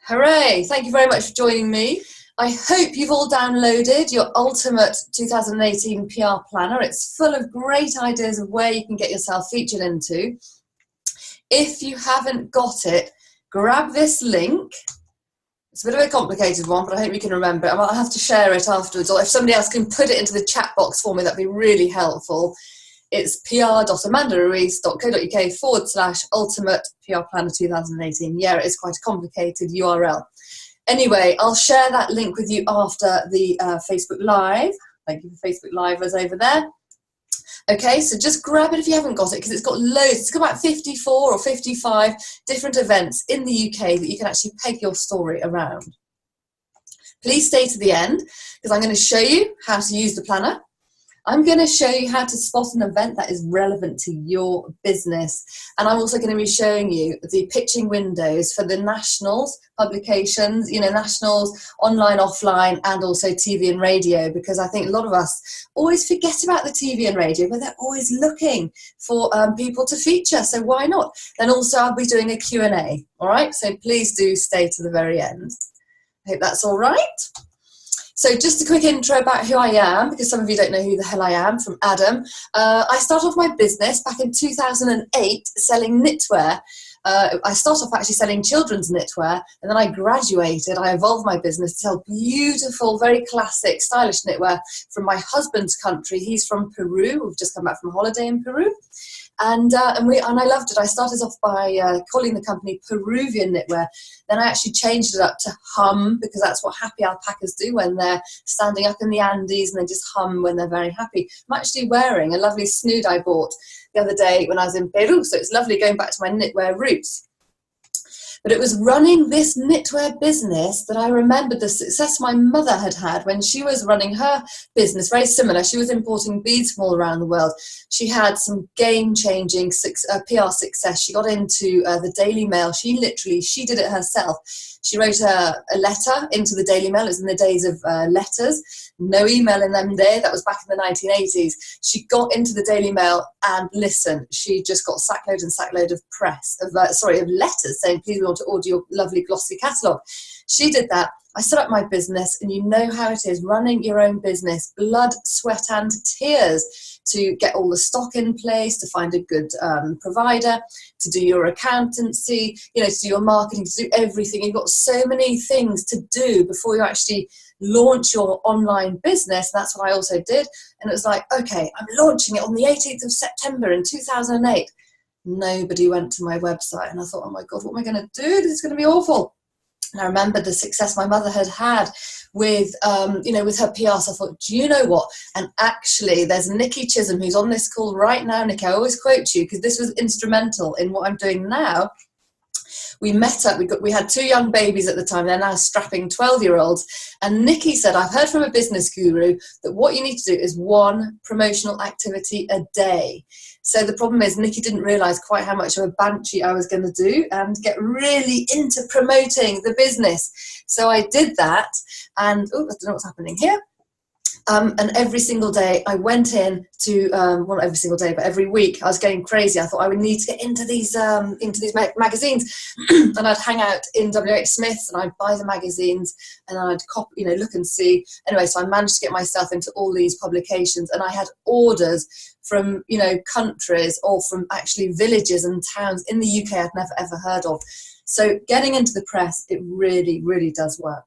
Hooray! Thank you very much for joining me. I hope you've all downloaded your Ultimate 2018 PR Planner. It's full of great ideas of where you can get yourself featured into. If you haven't got it, grab this link. It's a bit of a complicated one, but I hope you can remember it. I'll have to share it afterwards, or if somebody else can put it into the chat box for me, that'd be really helpful. It's pr.amandaruiz.co.uk/Ultimate PR Planner 2018. Yeah, it is quite a complicated URL. Anyway, I'll share that link with you after the Facebook Live. Thank you for Facebook Livers over there. Okay, so just grab it if you haven't got it, because it's got loads. It's got about 54 or 55 different events in the UK that you can actually peg your story around. Please stay to the end, because I'm going to show you how to use the planner. I'm going to show you how to spot an event that is relevant to your business. And I'm also going to be showing you the pitching windows for the nationals publications, nationals, online, offline, and also TV and radio, because I think a lot of us always forget about the TV and radio, but they're always looking for people to feature. So why not? Then also I'll be doing a Q&A. All right. So please do stay to the very end. I hope that's all right. So just a quick intro about who I am, because some of you don't know who the hell I am, from Adam. I started off my business back in 2008 selling knitwear. I started off actually selling children's knitwear, and then I graduated. I evolved my business to sell beautiful, very classic, stylish knitwear from my husband's country. He's from Peru. We've just come back from a holiday in Peru. And I loved it. I started off by calling the company Peruvian Knitwear. Then I actually changed it up to Hum, because that's what happy alpacas do when they're standing up in the Andes, and they just hum when they're very happy. I'm actually wearing a lovely snood I bought the other day when I was in Peru, so it's lovely going back to my knitwear roots. But it was running this knitwear business that I remembered the success my mother had had when she was running her business, very similar. She was importing beads from all around the world. She had some game-changing PR success. She got into the Daily Mail. She did it herself. She wrote a letter into the Daily Mail. It was in the days of letters. No email in them days. That was back in the 1980s. She got into the Daily Mail, and listen, she just got sackload and sackload of letters saying, please, we want to order your lovely glossy catalogue. She did that. I set up my business, and you know how it is, running your own business, blood, sweat and tears to get all the stock in place, to find a good provider, to do your accountancy, to do your marketing, to do everything. You've got so many things to do before you actually launch your online business. That's what I also did. And it was like, okay, I'm launching it on the 18th of September in 2008. Nobody went to my website, and I thought, oh my God, what am I going to do? This is going to be awful. And I remembered the success my mother had had with, with her PR. So I thought, do you know what? And actually, there's Nikki Chisholm, who's on this call right now. Nikki, I always quote you, because this was instrumental in what I'm doing now. We met up, we had 2 young babies at the time. They're now strapping 12-year-olds. And Nikki said, I've heard from a business guru that what you need to do is 1 promotional activity a day. So the problem is Nikki didn't realise quite how much of a banshee I was going to do and get really into promoting the business. So I did that, and I don't know what's happening here. And every single day I went in to, well, not every single day, but every week I was going crazy. I thought I would need to get into these magazines, and I'd hang out in WH Smith's, and I'd buy the magazines, and I'd copy, look and see. Anyway, so I managed to get myself into all these publications, and I had orders from, countries, or from actually villages and towns in the UK I'd never ever heard of. So getting into the press, it really, really does work.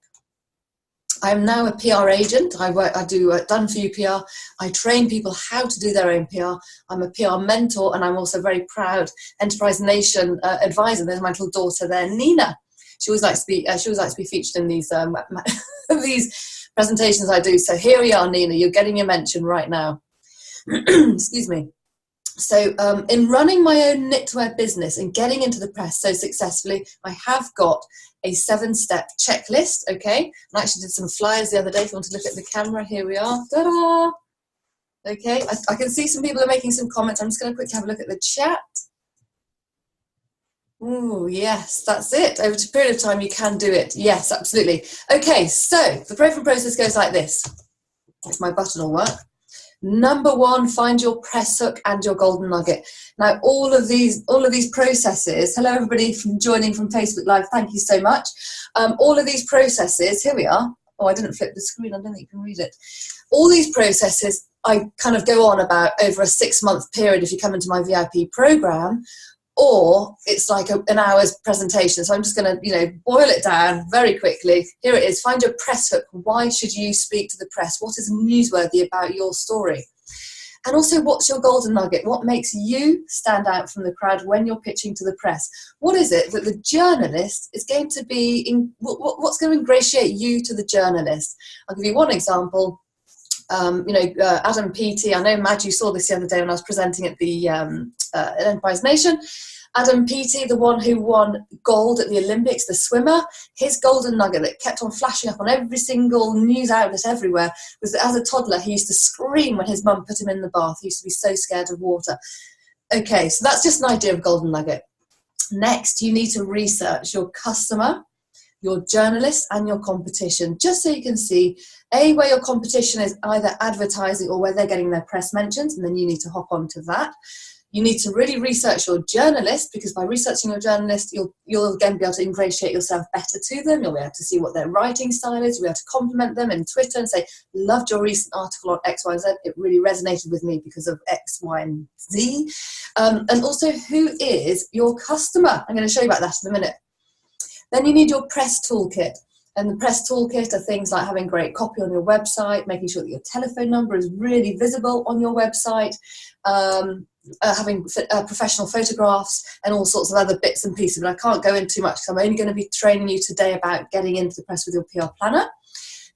I'm now a PR agent. I do Done For You PR. I train people how to do their own PR. I'm a PR mentor, and I'm also a very proud Enterprise Nation advisor. There's my little daughter there, Nina. She always likes to be featured in these these presentations I do. So here we are, Nina. You're getting your mention right now. Excuse me. So in running my own knitwear business and getting into the press so successfully, I have got a 7-step checklist, okay? I actually did some flyers the other day. If you want to look at the camera, here we are. Ta-da! Okay, I can see some people are making some comments. I'm just going to quickly have a look at the chat. Oh, yes, that's it. Over a period of time, you can do it. Yes, absolutely. Okay, so the proofing process goes like this. If my button will work. Number one, find your press hook and your golden nugget. Now, all of these processes, hello everybody from joining from Facebook Live, thank you so much. All of these processes, here we are. Oh, I didn't flip the screen, I don't think you can read it. All these processes I kind of go on about over a 6-month period if you come into my VIP program, or it's like an hour's presentation. So I'm just going to, boil it down very quickly. Here it is. Find your press hook. Why should you speak to the press? What is newsworthy about your story? And also, what's your golden nugget? What makes you stand out from the crowd when you're pitching to the press? What is it that the journalist is going to be, what's going to ingratiate you to the journalist? I'll give you one example. Adam Peaty, I know, Mad, you saw this the other day when I was presenting at the Enterprise Nation. Adam Peaty, the one who won gold at the Olympics, the swimmer, his golden nugget that kept on flashing up on every single news outlet everywhere was that as a toddler, he used to scream when his mum put him in the bath. He used to be so scared of water. Okay, so that's just an idea of golden nugget. Next, you need to research your customer, your journalist, and your competition, just so you can see where your competition is either advertising or where they're getting their press mentions, and then you need to hop on to that. You need to really research your journalist, because by researching your journalist, you'll again be able to ingratiate yourself better to them. You'll be able to see what their writing style is. You'll be able to compliment them in Twitter and say, loved your recent article on X, Y, and Z. It really resonated with me because of X, Y, and Z. And also, who is your customer? I'm going to show you about that in a minute. Then you need your press toolkit. And the press toolkit are things like having great copy on your website, making sure that your telephone number is really visible on your website, having professional photographs and all sorts of other bits and pieces. But I can't go into too much because I'm only going to be training you today about getting into the press with your PR planner.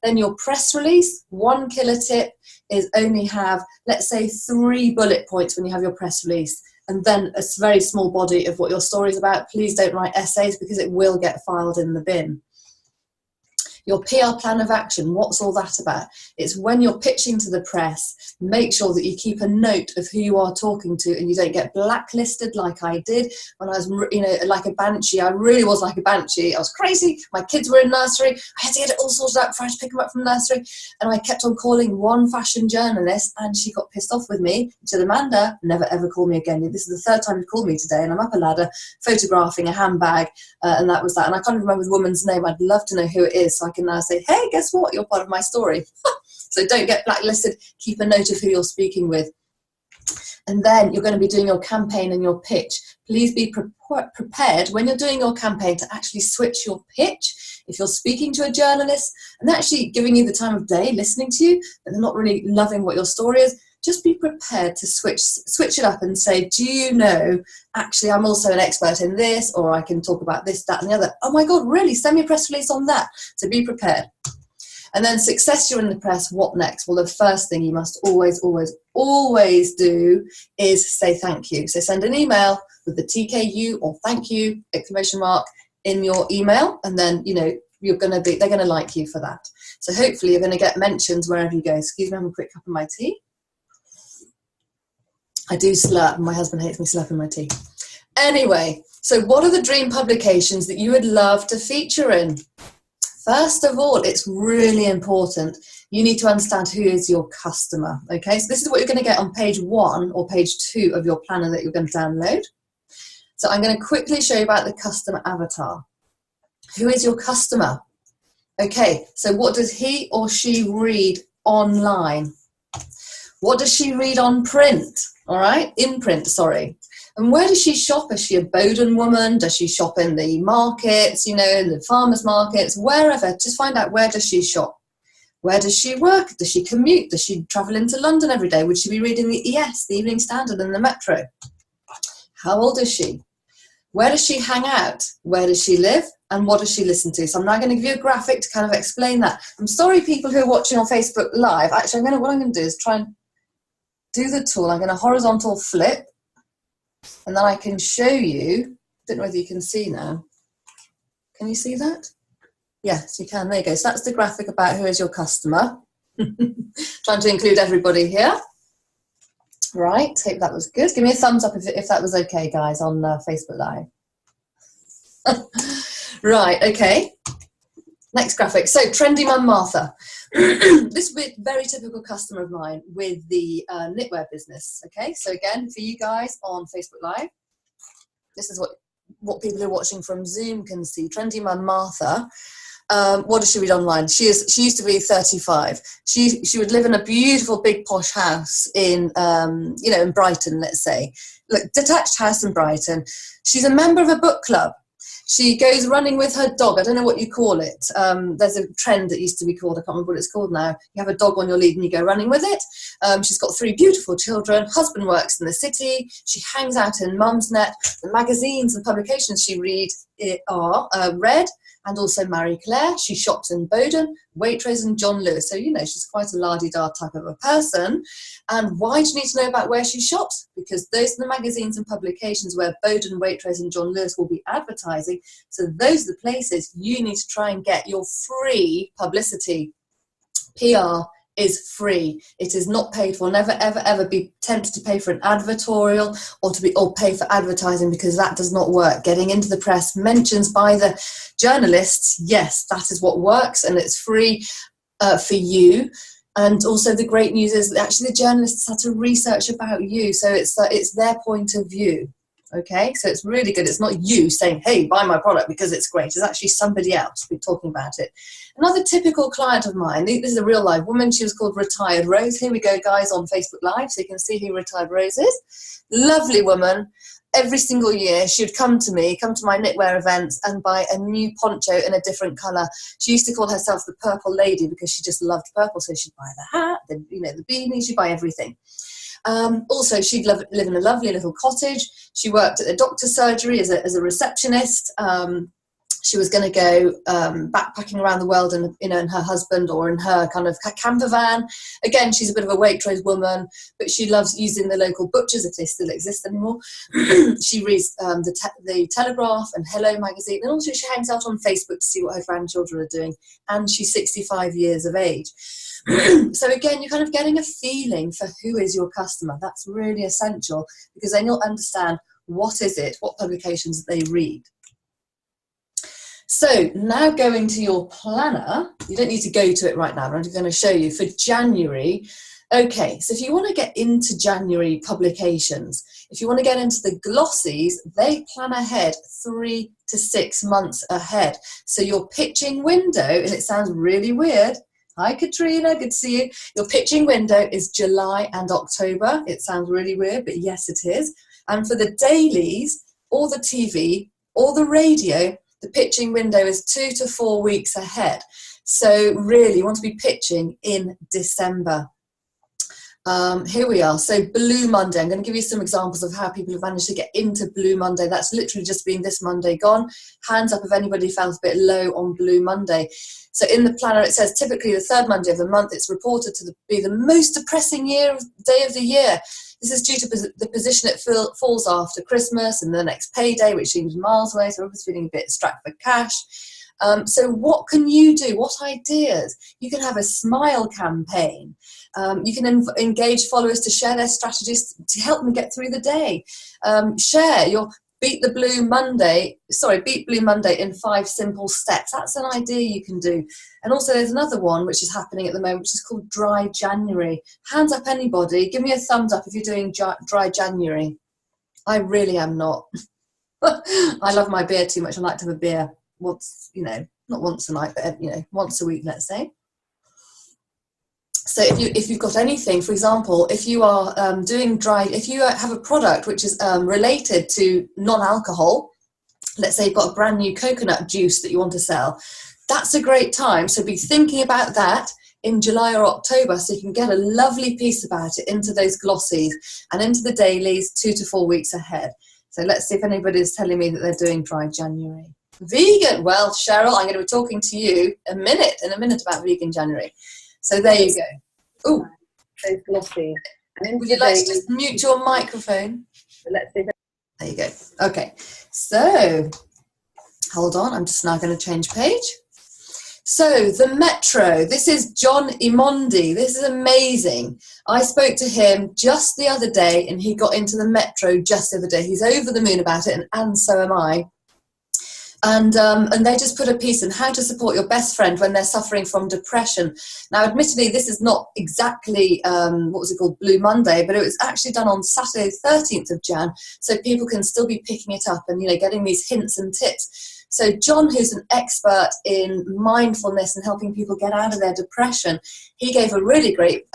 Then your press release, one killer tip is only have, let's say, 3 bullet points when you have your press release. And then a very small body of what your story is about. Please don't write essays because it will get filed in the bin. Your PR plan of action, what's all that about? It's when you're pitching to the press, make sure that you keep a note of who you are talking to and you don't get blacklisted like I did when I was, like a banshee. I really was like a banshee. I was crazy. My kids were in nursery. I had to get it all sorted out before I had to pick them up from nursery. And I kept on calling one fashion journalist and she got pissed off with me. She said, Amanda, never ever call me again. This is the 3rd time you've called me today and I'm up a ladder photographing a handbag and that was that. And I can't remember the woman's name. I'd love to know who it is so I can now say, hey, guess what? You're part of my story. So don't get blacklisted. Keep a note of who you're speaking with. And then you're going to be doing your campaign and your pitch. Please be prepared when you're doing your campaign to actually switch your pitch. If you're speaking to a journalist and they're actually giving you the time of day, listening to you, but they're not really loving what your story is, just be prepared to switch it up and say, do you know, actually, I'm also an expert in this, or I can talk about this, that, and the other. Oh my God, really? Send me a press release on that. So be prepared. And then success you're in the press, what next? Well, the first thing you must always, always, always do is say thank you. So send an email with the TKU or thank you, ! in your email. And then, they're going to like you for that. So hopefully you're going to get mentions wherever you go. Excuse me, I'm a quick cup of my tea. I do slurp. My husband hates me slurping my tea. Anyway, so what are the dream publications that you would love to feature in? First of all, it's really important. You need to understand who is your customer. Okay, so this is what you're going to get on page 1 or page 2 of your planner that you're going to download. So I'm going to quickly show you about the customer avatar. Who is your customer? Okay, so what does he or she read online? What does she read on print? All right, in print, sorry. And where does she shop? Is she a Boden woman? Does she shop in the markets, in the farmers markets, wherever? Just find out, where does she shop? Where does she work? Does she commute? Does she travel into London every day? Would she be reading the ES, the Evening Standard, and the Metro? How old is she? Where does she hang out? Where does she live? And what does she listen to? So I'm now going to give you a graphic to kind of explain that. I'm sorry, people who are watching on Facebook Live. Actually, what I'm going to do is try and do the tool. I'm going to horizontal flip. And then I can show you, don't know whether you can see now. Can you see that? Yes, you can. There you go. So that's the graphic about who is your customer. Trying to include everybody here. Right, hope that was good. Give me a thumbs up if that was okay, guys, on Facebook Live. Right, okay. Next graphic. So, Trendy Mum Martha. This would be a very typical customer of mine with the knitwear business. Okay, so again, for you guys on Facebook Live, this is what people who are watching from Zoom can see. Trendy Mum Martha. What does she read online? She used to be 35. She would live in a beautiful big posh house in in Brighton, let's say. Look, detached house in Brighton. She's a member of a book club. She goes running with her dog. I don't know what you call it. There's a trend that used to be called, I can't remember what it's called now. You have a dog on your lead and you go running with it. She's got 3 beautiful children. Husband works in the city. She hangs out in Mumsnet. The magazines and publications she reads are Red and also Marie Claire. She shopped in Boden, Waitrose and John Lewis. So, she's quite a la-di-da type of a person. And why do you need to know about where she shops? Because those are the magazines and publications where Boden, Waitrose and John Lewis will be advertising. So those are the places you need to try and get your free publicity. PR is free. It is not paid for. Never, ever, ever be tempted to pay for an advertorial or pay for advertising, because that does not work. Getting into the press, mentions by the journalists, yes, that is what works, and it's free for you. And also the great news is that actually the journalists had to research about you, so it's their point of view. Okay, so it's really good. It's not you saying, hey, buy my product because it's great. It's actually somebody else talking about it. Another typical client of mine, this is a real live woman. She was called Retired Rose. Here we go, guys, on Facebook Live, so you can see who Retired Rose is. Lovely woman. Every single year she would come to my knitwear events and buy a new poncho in a different colour. She used to call herself the Purple Lady because she just loved purple. So she'd buy the hat, the beanie, she'd buy everything. Also, she'd live in a lovely little cottage. She worked at the doctor's surgery as a receptionist. She was going to go backpacking around the world in her husband or in her kind of camper van. Again, she's a bit of a Waitrose woman, but she loves using the local butchers, if they still exist anymore. She reads the Telegraph and Hello magazine, and also she hangs out on Facebook to see what her grandchildren are doing, and she's 65 years of age. So again, you're kind of getting a feeling for who is your customer. That's really essential, because then you'll understand what publications they read. So now going to your planner, you don't need to go to it right now, but I'm going to show you for January. Okay, so if you want to get into January publications, if you want to get into the glossies, they plan ahead 3 to 6 months ahead. So your pitching window, and it sounds really weird. Hi Katrina, good to see you. Your pitching window is July and October. It sounds really weird, but yes it is. And for the dailies, or the TV, or the radio, the pitching window is 2 to 4 weeks ahead. So really you want to be pitching in December. Here we are. So Blue Monday, I'm going to give you some examples of how people have managed to get into Blue Monday. That's literally just been this Monday gone. Hands up if anybody felt a bit low on Blue Monday. So in the planner it says typically the 3rd Monday of the month, it's reported to be the most depressing day of the year. This is due to the position it falls after Christmas and the next payday, which seems miles away, so everyone's feeling a bit strapped for cash. So what can you do? What ideas? You can have a smile campaign. You can engage followers to share their strategies to help them get through the day. Share your Beat Blue Monday in 5 simple steps. That's an idea you can do. And also there's another one which is happening at the moment, which is called Dry January. Hands up anybody. Give me a thumbs up if you're doing Dry January. I really am not. I love my beer too much. I like to have a beer once, not once a night, but once a week, let's say. So if you've got anything, for example, if you are if you have a product which is related to non-alcohol, let's say you've got a brand new coconut juice that you want to sell, that's a great time. So be thinking about that in July or October, so you can get a lovely piece about it into those glossies and into the dailies 2 to 4 weeks ahead. So let's see if anybody's telling me that they're doing Dry January. Vegan, well, Cheryl, I'm going to be talking to you in a minute about Vegan January. So there you go. Oh, those glossies. And would you like to just mute your microphone? Let's see. There you go. Okay. So, hold on. I'm just now going to change page. So, the Metro. This is John Imondi. This is amazing. I spoke to him just the other day, and he got into the Metro just the other day. He's over the moon about it, and so am I. And they just put a piece on how to support your best friend when they're suffering from depression. Now, admittedly, this is not exactly, what was it called, Blue Monday, but it was actually done on Saturday, 13th of Jan, so people can still be picking it up and, you know, getting these hints and tips. So John, who's an expert in mindfulness and helping people get out of their depression, he gave a really great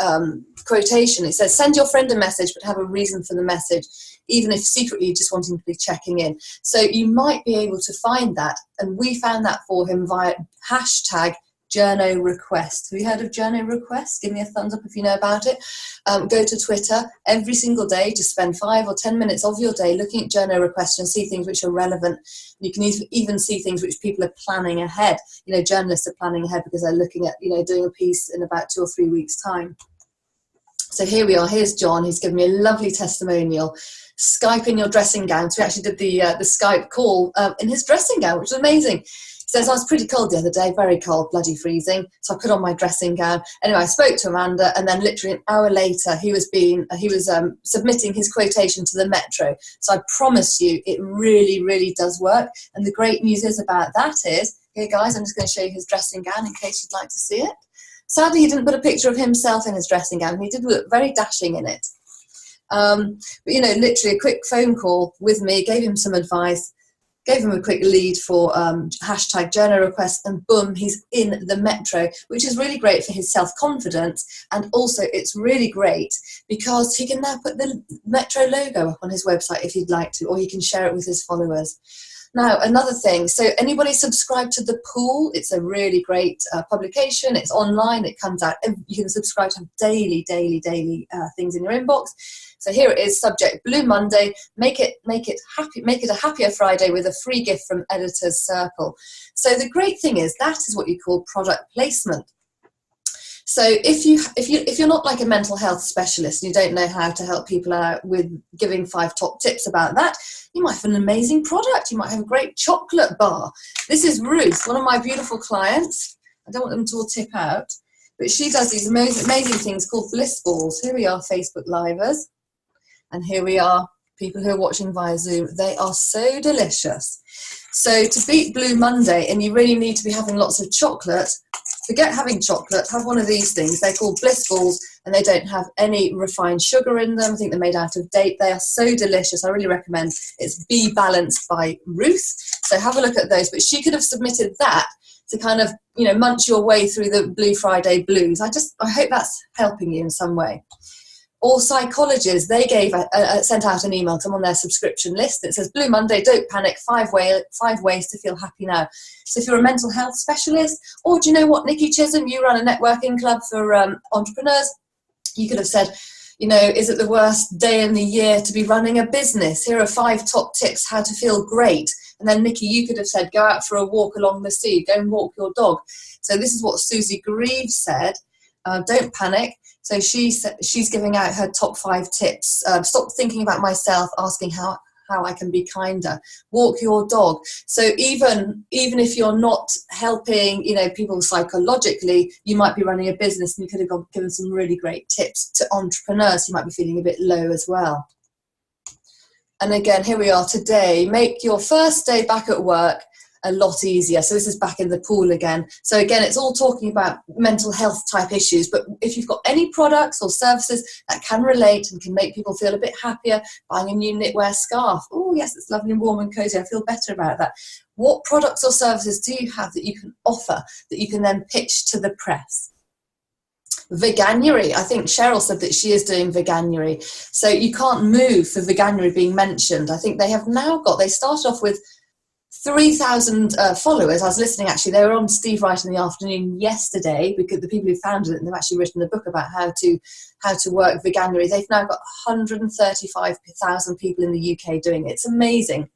quotation. It says, send your friend a message, but have a reason for the message, even if secretly you're just wanting to be checking in. So you might be able to find that. And we found that for him via hashtag Journo Request. Have you heard of Journo Request? Give me a thumbs up if you know about it. Go to Twitter every single day. Just spend 5 or 10 minutes of your day looking at Journo Request and see things which are relevant. You can even see things which people are planning ahead. You know, journalists are planning ahead because they're looking at, you know, doing a piece in about 2 or 3 weeks' time. So here we are. Here's John. He's given me a lovely testimonial. Skype in your dressing gown. So we actually did the Skype call in his dressing gown, which was amazing. He says, I was pretty cold the other day, very cold, bloody freezing. So I put on my dressing gown. Anyway, I spoke to Amanda, and then literally an hour later, he was submitting his quotation to the Metro. So I promise you, it really, really does work. And the great news is about that is, here guys, I'm just going to show you his dressing gown in case you'd like to see it. Sadly, he didn't put a picture of himself in his dressing gown. He did look very dashing in it. But, you know, literally a quick phone call with me, gave him some advice, gave him a quick lead for hashtag Journo Request, and boom, he's in the Metro, which is really great for his self-confidence. And also it's really great because he can now put the Metro logo up on his website if he'd like to, or he can share it with his followers. Now, another thing, so anybody subscribe to The Pool? It's a really great publication. It's online. It comes out. You can subscribe to daily things in your inbox. So here it is, subject Blue Monday. Make it happy. Make it a happier Friday with a free gift from Editor's Circle. So the great thing is that is what you call product placement. So if you're not like a mental health specialist and you don't know how to help people out with giving 5 top tips about that, you might have an amazing product. You might have a great chocolate bar. This is Ruth, one of my beautiful clients. I don't want them to all tip out, but she does these amazing things called bliss balls. Here we are, Facebook Livers, and here we are, people who are watching via Zoom. They are so delicious. So to beat Blue Monday, and you really need to be having lots of chocolate, forget having chocolate, have one of these things. They're called bliss balls, and they don't have any refined sugar in them. I think they're made out of date. They are so delicious. I really recommend. It's Be Balanced by Ruth. So have a look at those. But she could have submitted that to kind of, you know, munch your way through the Blue Friday blues. I hope that's helping you in some way. Or Psychologists, they sent out an email because I'm on their subscription list. It says, Blue Monday, don't panic, 5 ways to feel happy now. So if you're a mental health specialist, or do you know what, Nikki Chisholm, you run a networking club for entrepreneurs, you could have said, you know, is it the worst day in the year to be running a business? Here are 5 top tips how to feel great. And then Nikki, you could have said, go out for a walk along the sea, go and walk your dog. So this is what Susie Greaves said, don't panic. So she's giving out her top 5 tips. Stop thinking about myself, asking how I can be kinder. Walk your dog. So even if you're not helping, you know, people psychologically, you might be running a business and you could have given some really great tips to entrepreneurs who might be feeling a bit low as well. And again, here we are today. Make your first day back at work a lot easier. So this is back in the pool again. So again, it's all talking about mental health type issues, but if you've got any products or services that can relate and can make people feel a bit happier, buying a new knitwear scarf, oh yes, it's lovely and warm and cozy, I feel better about that. What products or services do you have that you can offer that you can then pitch to the press? Veganuary, I think Cheryl said that she is doing Veganuary. So you can't move for Veganuary being mentioned. I think they started off with 3,000 followers. I was listening, actually, they were on Steve Wright in the afternoon yesterday, because the people who founded it, and they've actually written a book about how to work Veganuary. They've now got 135,000 people in the UK doing it. It's amazing.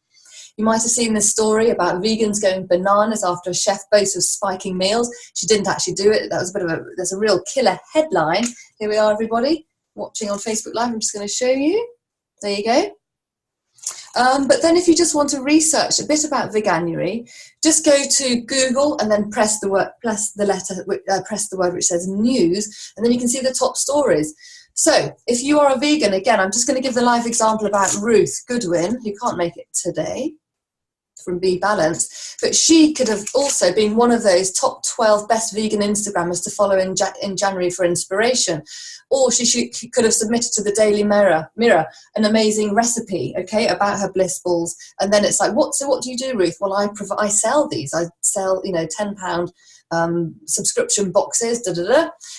You might have seen this story about vegans going bananas after a chef boasts of spiking meals. She didn't actually do it. That was there's a real killer headline. Here we are, everybody, watching on Facebook Live. I'm just going to show you. There you go. But then if you just want to research a bit about Veganuary, just go to Google and then press the word which says news, and then you can see the top stories. So if you are a vegan, again, I'm just going to give the live example about Ruth Goodwin, who can't make it today. from Be Balanced, but she could have also been one of those top 12 best vegan Instagrammers to follow in January for inspiration. Or she could have submitted to the Daily Mirror an amazing recipe, okay, about her bliss balls. And then it's like, so what do you do, Ruth? Well, I sell these. I sell, £10 subscription boxes,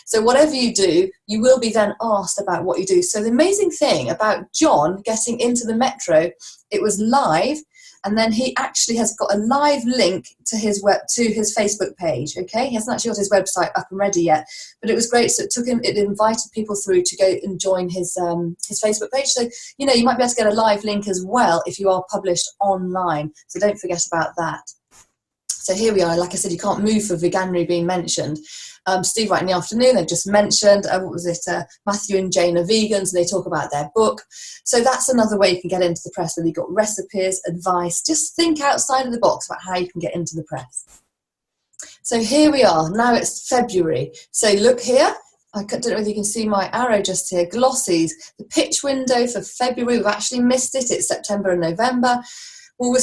So whatever you do, you will be then asked about what you do. So the amazing thing about John getting into the Metro, it was live, and then he actually has got a live link to his Facebook page. Okay, he hasn't actually got his website up and ready yet, but it was great. So it invited people through to go and join his Facebook page. So you might be able to get a live link as well if you are published online. So don't forget about that. So here we are. Like I said, you can't move for Veganuary being mentioned. Steve Wright in the Afternoon, they've just mentioned, Matthew and Jane are vegans, and they talk about their book. So that's another way you can get into the press, whether you've got recipes, advice. Just think outside of the box about how you can get into the press. So here we are. Now it's February. So look here. I don't know whether you can see my arrow just here. Glossies. The pitch window for February, we've actually missed it. It's September and November. Well, you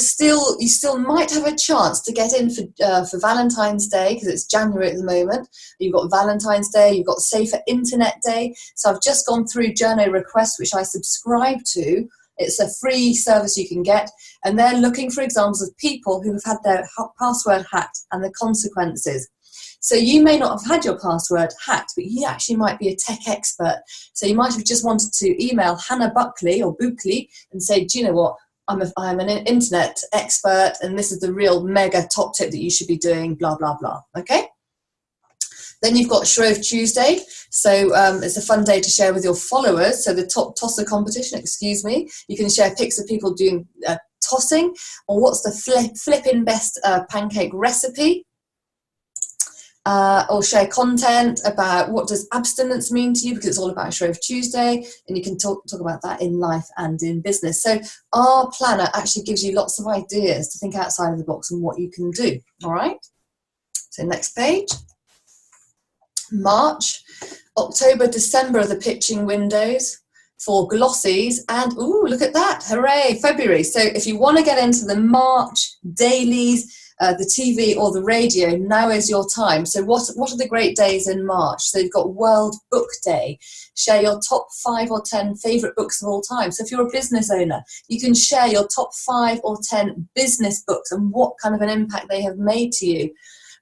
still might have a chance to get in for Valentine's Day, because it's January at the moment. You've got Valentine's Day, you've got Safer Internet Day. So I've just gone through Journo Request, which I subscribe to. It's a free service you can get, and they're looking for examples of people who have had their password hacked and the consequences. So you may not have had your password hacked, but you actually might be a tech expert. So you might have just wanted to email Hannah Buckley or Buckley and say, do you know what? I'm an internet expert, and this is the real mega top tip that you should be doing, blah, blah, blah. Okay? Then you've got Shrove Tuesday. So it's a fun day to share with your followers. So the top tosser competition, you can share pics of people doing tossing, or what's the flipping best pancake recipe. Or share content about what does abstinence mean to you, because it's all about Shrove Tuesday, and you can talk about that in life and in business. So our planner actually gives you lots of ideas to think outside of the box and what you can do. All right. So next page. March, October, December are the pitching windows for glossies, and look at that, hooray, February. So if you want to get into the March dailies, the TV or the radio, now is your time. So what are the great days in March? So you've got World Book Day. Share your top 5 or 10 favourite books of all time. So if you're a business owner, you can share your top 5 or 10 business books and what kind of an impact they have made to you.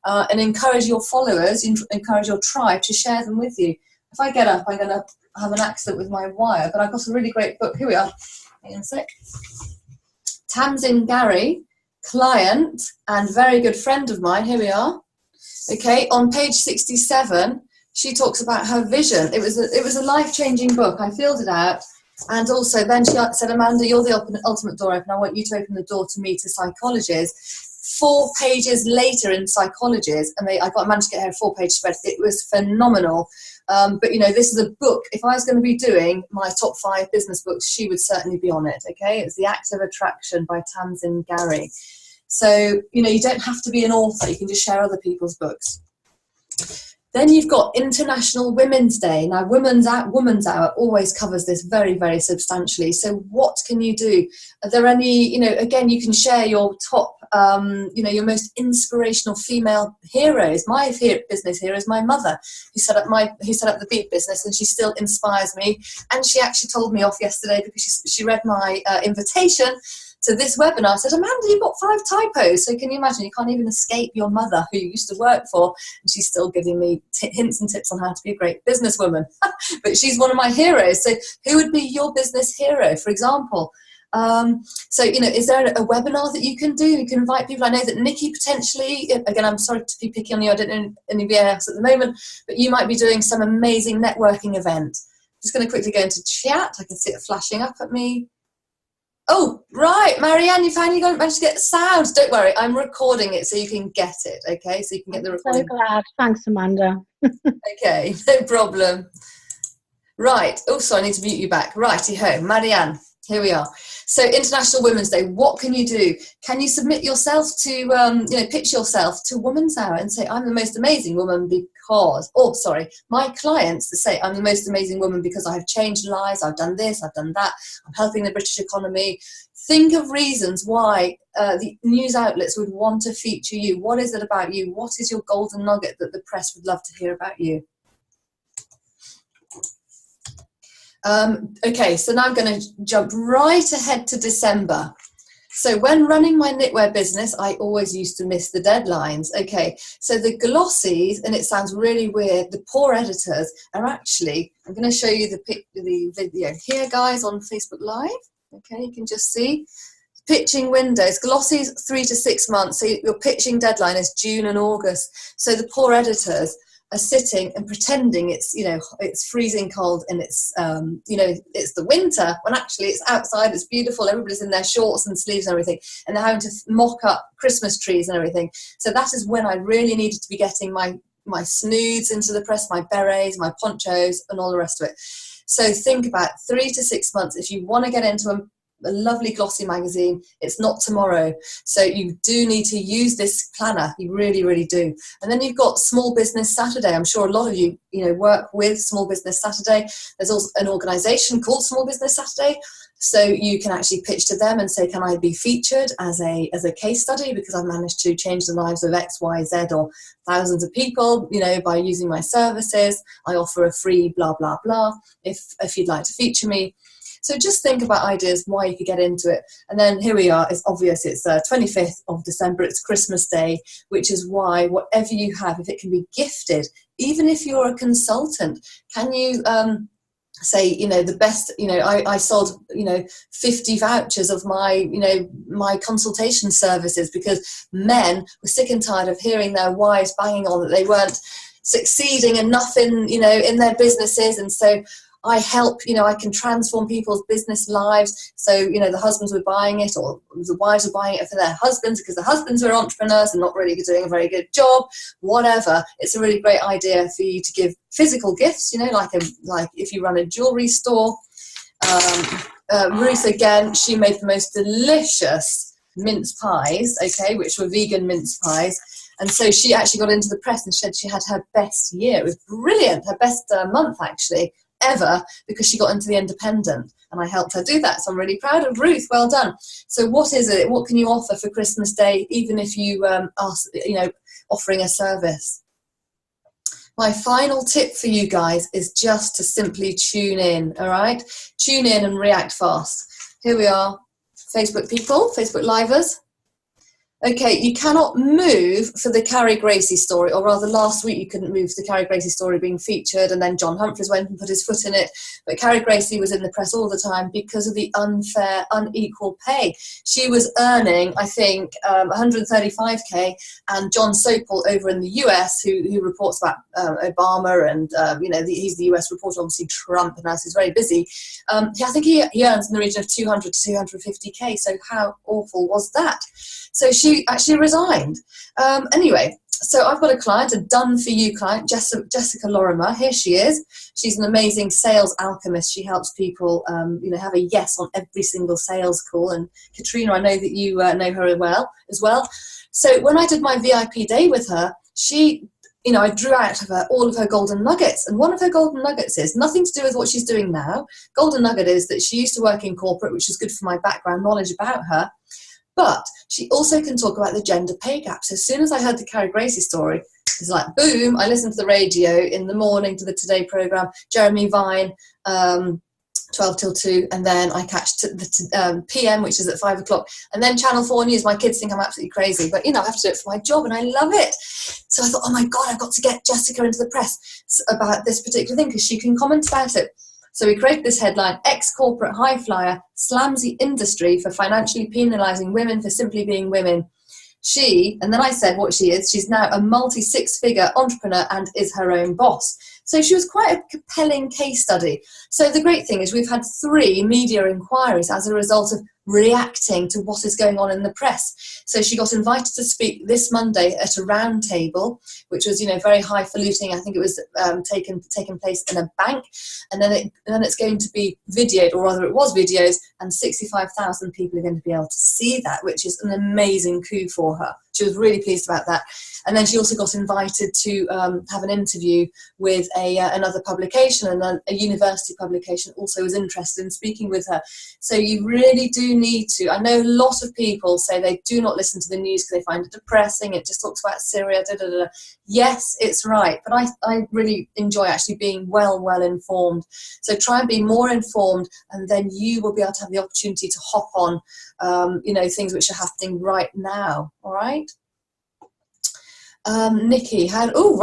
And encourage your followers, encourage your tribe to share them with you. If I get up, I'm going to have an accident with my wire, but I've got a really great book. Here we are. Hang on a sec. Tamsin Gary, client and very good friend of mine. Here we are. Okay, on page 67, she talks about her vision. It was a life-changing book. I filled it out, and also then she said, Amanda, you're the ultimate door opener. I want you to open the door to me to Psychologies. 4 pages later in Psychologies, and I managed to get her a 4-page spread. It was phenomenal. But this is a book. If I was going to be doing my top 5 business books, she would certainly be on it. Okay, it's The Act of Attraction by Tamsin Gary. So you don't have to be an author. You can just share other people's books. Then you've got International Women's Day. Now, Women's Hour always covers this very, very substantially. So what can you do? Are there any, again, you can share your top, your most inspirational female heroes. My business hero is my mother, who set up the Beat business, and she still inspires me. And she actually told me off yesterday because she read my invitation to this webinar. I said, Amanda, you've got 5 typos. So can you imagine? You can't even escape your mother, who you used to work for, and she's still giving me hints and tips on how to be a great businesswoman. But she's one of my heroes. So who would be your business hero, for example? Is there a webinar that you can do? You can invite people. I know that Nikki potentially, again, I'm sorry to be picky on you, I don't know anybody else at the moment, but you might be doing some amazing networking event. Just going to quickly go into chat. I can see it flashing up at me. Oh, right, Marianne, you finally managed to get sound. Don't worry, I'm recording it so you can get it, okay? So you can get the recording. So glad. Thanks, Amanda. Okay, no problem. Right. Oh, sorry, I need to mute you back. Righty-ho, Marianne, here we are. So International Women's Day, what can you do? Can you submit yourself to, pitch yourself to Women's Hour and say, I'm the most amazing woman because, my clients to say, I'm the most amazing woman because I have changed lives, I've done this, I've done that, I'm helping the British economy. Think of reasons why the news outlets would want to feature you? What is it about you? What is your golden nugget that the press would love to hear about you? Okay, so now I'm going to jump right ahead to December. So when running my knitwear business, I always used to miss the deadlines. Okay, so the glossies, and it sounds really weird, the poor editors are actually, I'm going to show you the video here, guys, on Facebook Live. Okay, you can just see. Pitching windows, glossies 3 to 6 months. So your pitching deadline is June and August. So the poor editors are sitting and pretending it's, you know, it's freezing cold and it's, you know, it's the winter, when actually it's outside, it's beautiful, everybody's in their shorts and sleeves and everything, and they're having to mock up Christmas trees and everything. So that is when I really needed to be getting my snoods into the press, my berets, my ponchos, and all the rest of it. So think about 3 to 6 months. If you want to get into a lovely glossy magazine, it's not tomorrow. So you do need to use this planner. You really, really do. And then you've got Small Business Saturday. I'm sure a lot of you, work with Small Business Saturday. There's also an organization called Small Business Saturday. So you can actually pitch to them and say, can I be featured as a case study because I've managed to change the lives of X, Y, Z or thousands of people, by using my services. I offer a free blah, blah, blah if you'd like to feature me. So just think about ideas why you could get into it. And then here we are. It's obvious. It's 25th of December. It's Christmas Day, which is why whatever you have, if it can be gifted, even if you're a consultant, can you say, the best, I sold, 50 vouchers of my, my consultation services because men were sick and tired of hearing their wives banging on that they weren't succeeding enough in, in their businesses. And so I help, I can transform people's business lives. So, the husbands were buying it or the wives were buying it for their husbands because the husbands were entrepreneurs and not really doing a very good job, whatever. It's a really great idea for you to give physical gifts, like if you run a jewelry store. Ruth, again, she made the most delicious mince pies, okay, which were vegan mince pies. And so she actually got into the press and said she had her best year. It was brilliant, her best month actually ever, because she got into the Independent and I helped her do that. So I'm really proud of Ruth. Well done. So what is it? What can you offer for Christmas Day, even if you are, offering a service? My final tip for you guys is just to simply tune in, all right? Tune in and react fast. Here we are, Facebook people, Facebook livers. Okay, you cannot move for the Carrie Gracie story, or rather last week you couldn't move for the Carrie Gracie story being featured, and then John Humphries went and put his foot in it. But Carrie Gracie was in the press all the time because of the unfair, unequal pay. She was earning, I think, 135k, and John Sopel over in the US, who reports about Obama and, he's the US reporter, obviously Trump, and as he's very busy. I think he earns in the region of 200 to 250k, so how awful was that? So she actually resigned. Anyway, so I've got a client, a done-for-you client, Jessica Lorimer. Here she is. She's an amazing sales alchemist. She helps people, have a yes on every single sales call. And Katrina, I know that you know her as well. So when I did my VIP day with her, she, I drew out of her all of her golden nuggets. And one of her golden nuggets is nothing to do with what she's doing now. Golden nugget is that she used to work in corporate, which is good for my background knowledge about her. But she also can talk about the gender pay gap. So as soon as I heard the Carrie Gracie story, it's like, boom, I listened to the radio in the morning to the Today programme, Jeremy Vine, 12 till 2, and then I catch the PM, which is at 5 o'clock, and then Channel 4 News. My kids think I'm absolutely crazy, but, I have to do it for my job, and I love it. So I thought, oh my God, I've got to get Jessica into the press about this particular thing because she can comment about it. So we created this headline, ex-corporate high flyer slams the industry for financially penalising women for simply being women. And then I said what she is. She's now a multi-six-figure entrepreneur and is her own boss. So she was quite a compelling case study. So the great thing is we've had 3 media inquiries as a result of reacting to what is going on in the press. So she got invited to speak this Monday at a round table, which was, very highfalutin. I think it was taken place in a bank, and then it's going to be videoed, or rather it was videos, and 65,000 people are going to be able to see that, which is an amazing coup for her. she was really pleased about that. And then she also got invited to have an interview with another publication, and a university publication also was interested in speaking with her. So you really do need to. I know a lot of people say they do not listen to the news because they find it depressing. It just talks about Syria. Da, da, da. Yes, it's right, but I really enjoy actually being well informed. So try and be more informed, and then you will be able to have the opportunity to hop on, things which are happening right now. All right. Nikki, how do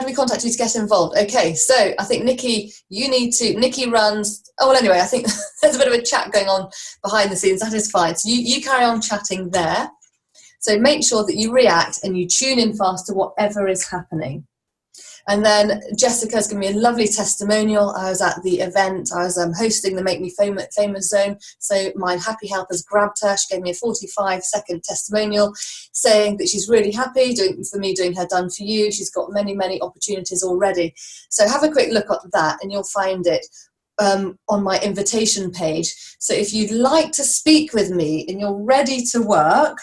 we contact you to get involved? Okay, so I think Nikki runs, I think there's a bit of a chat going on behind the scenes. That is fine. So you carry on chatting there. So make sure that you react and you tune in fast to whatever is happening. And then Jessica's given me a lovely testimonial. I was at the event. I was hosting the Make Me Famous Zone. So my happy helpers grabbed her. She gave me a 45-second testimonial saying that she's really happy for me doing her Done For You. She's got many, many opportunities already. So have a quick look at that and you'll find it on my invitation page. So if you'd like to speak with me and you're ready to work,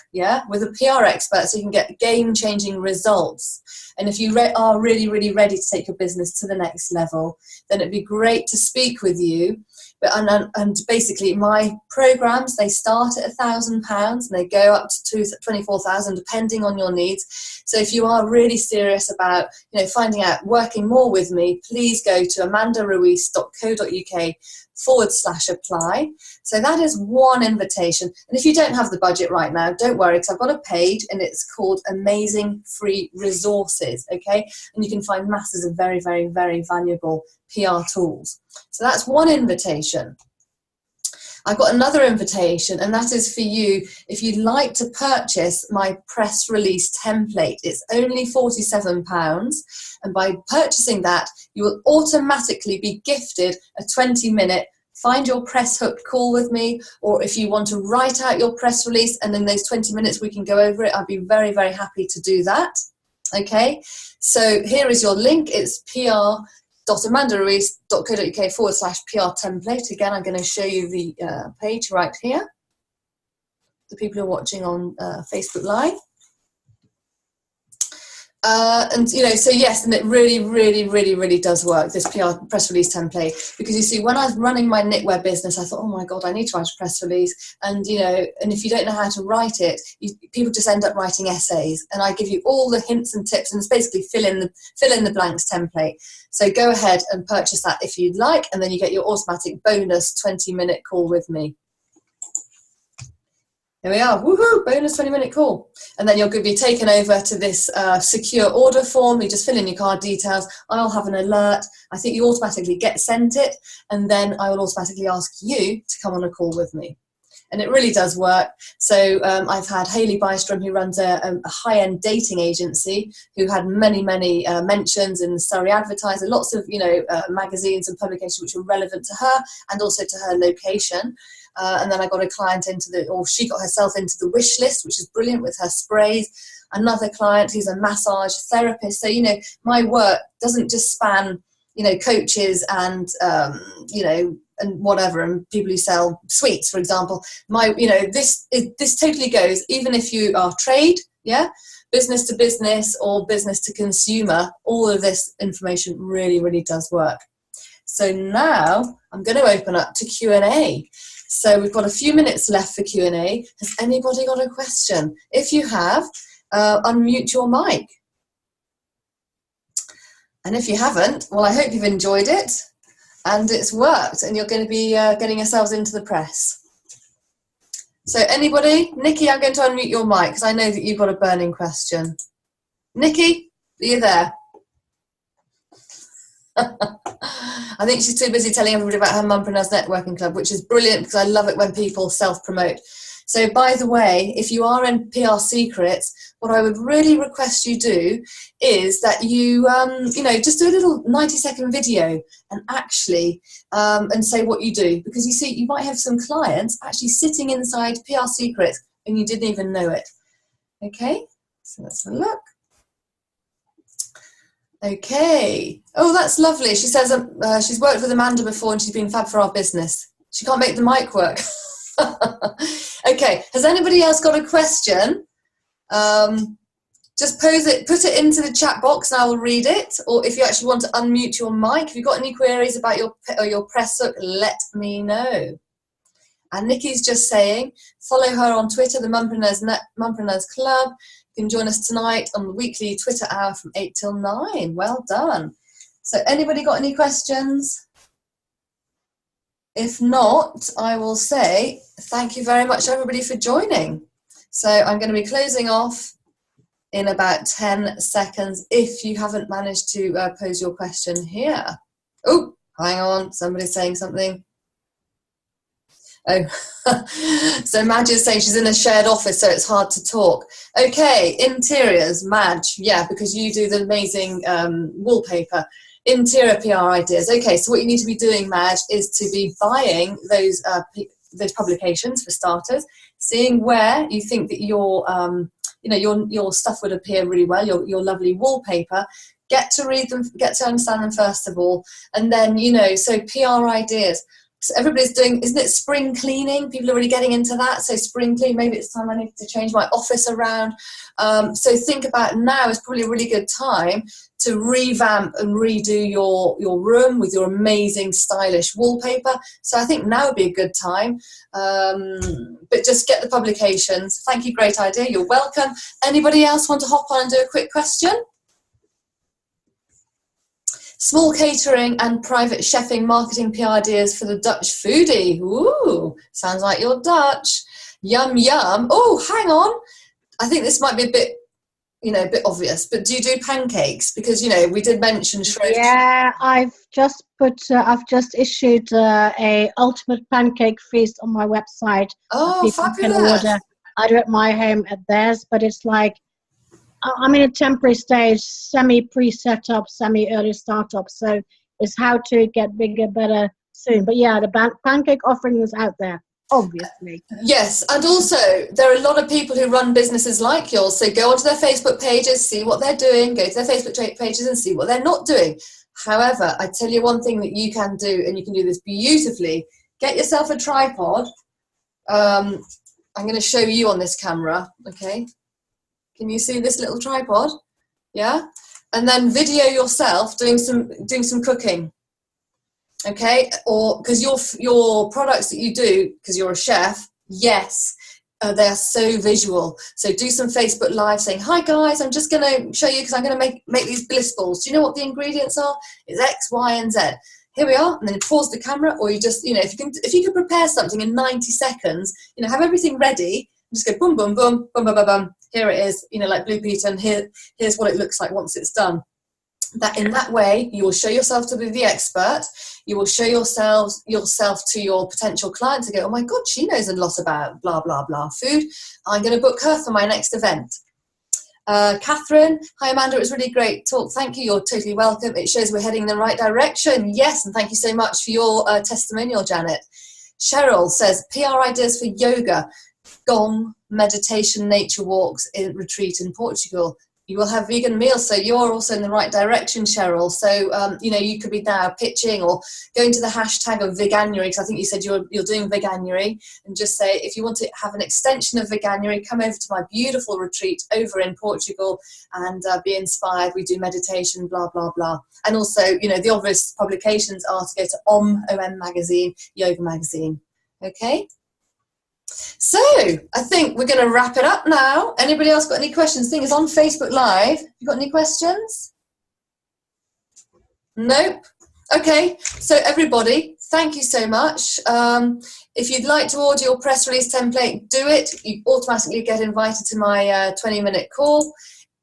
with a PR expert so you can get game-changing results, and if you are really, really ready to take your business to the next level, then it'd be great to speak with you. And basically my programs, they start at £1,000 and they go up to 24,000 depending on your needs. So if you are really serious about finding out working more with me, please go to amandaruiz.co.uk/apply. So that is one invitation. And if you don't have the budget right now, don't worry, because I've got a page and it's called Amazing Free Resources. Okay, and you can find masses of very, very, very valuable PR tools. So that's one invitation. I've got another invitation, and that is for you if you'd like to purchase my press release template. It's only £47, and by purchasing that, you will automatically be gifted a 20-minute Find Your Press Hook call with me, or if you want to write out your press release and in those 20 minutes we can go over it, I'd be very, very happy to do that. Okay, so here is your link. It's pr.amandaruiz.co.uk/PR template. Again, I'm going to show you the page right here. The people who are watching on Facebook Live. So yes, and it really, really, really, really does work, this PR press release template, because you see, when I was running my knitwear business, I thought, oh my God, I need to write a press release. And, and if you don't know how to write it, people just end up writing essays, and I give you all the hints and tips, and it's basically fill in the blanks template. So go ahead and purchase that if you'd like, and then you get your automatic bonus 20-minute call with me. Here we are, woohoo, bonus 20-minute call. And then you'll be taken over to this secure order form. You just fill in your card details. I'll have an alert. I think you automatically get sent it, and then I will automatically ask you to come on a call with me. And it really does work. So I've had Hayley Bystrom, who runs a high-end dating agency, who had many, many mentions in the Surrey Advertiser, lots of magazines and publications which were relevant to her and also to her location. And then I got a client she got herself into the wish list, which is brilliant, with her sprays. Another client who's a massage therapist. So, my work doesn't just span, coaches and, and whatever, and people who sell sweets, for example. This totally goes, even if you are trade, business to business or business to consumer, all of this information really, really does work. So now I'm going to open up to Q&A. So we've got a few minutes left for Q&A. Has anybody got a question? If you have, unmute your mic. And if you haven't, well, I hope you've enjoyed it and it's worked and you're going to be getting yourselves into the press. So anybody? Nikki, I'm going to unmute your mic because I know that you've got a burning question. Nikki, are you there? I think she's too busy telling everybody about her Mumpreneurs Networking Club, which is brilliant because I love it when people self-promote. So by the way, if you are in PR Secrets, what I would really request you do is that you, just do a little 90-second video and actually and say what you do. Because you see, you might have some clients actually sitting inside PR Secrets and you didn't even know it. Okay, so let's have a look. Okay. Oh, that's lovely. She says she's worked with Amanda before and she's been fab for our business. She can't make the mic work. Okay. Has anybody else got a question? Just put it into the chat box and I will read it. Or if you actually want to unmute your mic, if you've got any queries about your press hook, let me know. And Nikki's just saying, follow her on Twitter, the Mumpreneurs Club. You can join us tonight on the weekly Twitter hour from 8 till 9. Well done. So anybody got any questions? If not, I will say thank you very much, everybody, for joining. So I'm going to be closing off in about 10 seconds if you haven't managed to pose your question here. Oh, hang on, somebody's saying something. Oh, so Madge is saying she's in a shared office, so it's hard to talk. Okay, interiors, Madge, yeah, because you do the amazing wallpaper. Interior PR ideas. Okay, so what you need to be doing, Madge, is to be buying those publications for starters, seeing where you think that your stuff would appear really well, your lovely wallpaper. Get to read them, get to understand them first of all, and then, so PR ideas. So everybody's doing, isn't it spring cleaning? People are really getting into that. So spring clean, maybe it's time I need to change my office around. So think about now is probably a really good time to revamp and redo your room with your amazing stylish wallpaper. So I think now would be a good time. But just get the publications. Thank you, great idea. You're welcome. Anybody else want to hop on and do a quick question? Small catering and private chefing marketing PR ideas for the Dutch foodie. Ooh, sounds like you're Dutch. Yum, yum. Oh, hang on. I think this might be a bit obvious, but do you do pancakes? Because, we did mention Shrove. Yeah, I've just issued a ultimate pancake feast on my website. Oh, fabulous. Can order either at my home, at theirs, but it's like, I'm in a temporary stage, semi-pre-set up, semi-early startup, so it's how to get bigger, better soon. But yeah, the pancake offering is out there, obviously. Yes, and also there are a lot of people who run businesses like yours, so go onto their Facebook pages, see what they're doing, go to their Facebook pages and see what they're not doing. However, I tell you one thing that you can do, and you can do this beautifully, get yourself a tripod. I'm going to show you on this camera, okay? Can you see this little tripod? Yeah? And then video yourself doing some cooking. Okay? Or because your products that you do, because you're a chef, yes, they are so visual. So do some Facebook Live saying, hi guys, I'm just going to show you because I'm going to make these bliss balls. Do you know what the ingredients are? It's X, Y, and Z. Here we are, and then you pause the camera, or you just, if you can prepare something in 90 seconds, have everything ready, just go boom, boom, boom, boom, boom, boom, boom. Here it is, like Blue Peter, and here's what it looks like once it's done. That in that way, you will show yourself to be the expert. You will show yourself to your potential client to go, oh my God, she knows a lot about blah, blah, blah food. I'm going to book her for my next event. Catherine, hi Amanda, it was really great talk. Thank you, you're totally welcome. It shows we're heading in the right direction. Yes, and thank you so much for your testimonial, Janet. Cheryl says, PR ideas for yoga, gong, meditation, nature walks, retreat in Portugal. You will have vegan meals, so you're also in the right direction, Cheryl. So, you could be now pitching or going to the hashtag of Veganuary, because I think you said you're doing Veganuary, and just say, if you want to have an extension of Veganuary, come over to my beautiful retreat over in Portugal and be inspired. We do meditation, blah, blah, blah. And also, the obvious publications are to go to OM magazine, yoga magazine. Okay? So I think we're going to wrap it up now. Anybody else got any questions? Thing is on Facebook Live. You got any questions? Nope. Okay. So everybody, thank you so much. If you'd like to order your press release template, do it. You automatically get invited to my 20-minute call.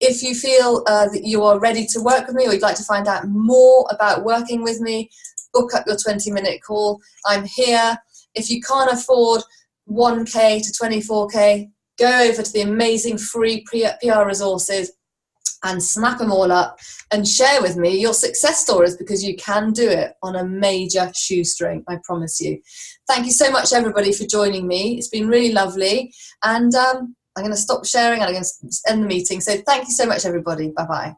If you feel that you are ready to work with me, or you'd like to find out more about working with me, book up your 20-minute call. I'm here. If you can't afford 1K to 24K, go over to the amazing free PR resources and snap them all up and share with me your success stories, because you can do it on a major shoestring, I promise you. Thank you so much, everybody, for joining me. It's been really lovely, and I'm going to stop sharing and I'm going to end the meeting. So thank you so much, everybody. Bye-bye.